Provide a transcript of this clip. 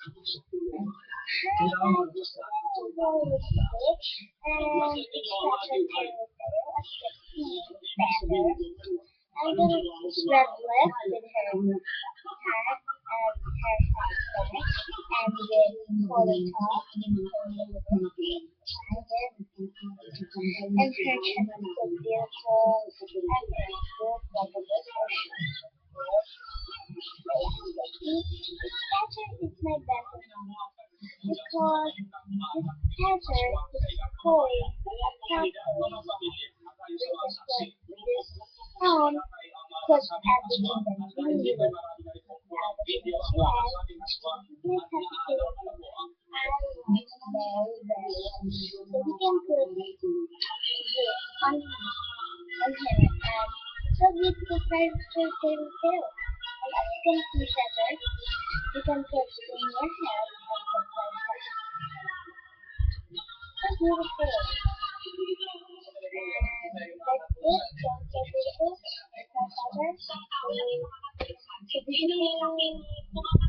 And then red left with her hat and her hat and with collar top and her chin is so beautiful and her book like a book. Catcher is my best friend because this catcher is toy a castle. We can put this on, put everything that we need, everything that she has. This has to I like very, very much. So we can put this on him and so beautiful character fairy tale. And as you can see better, you can put it in your head and sometimes so beautiful. And that's it. So beautiful. It's my father. So beautiful.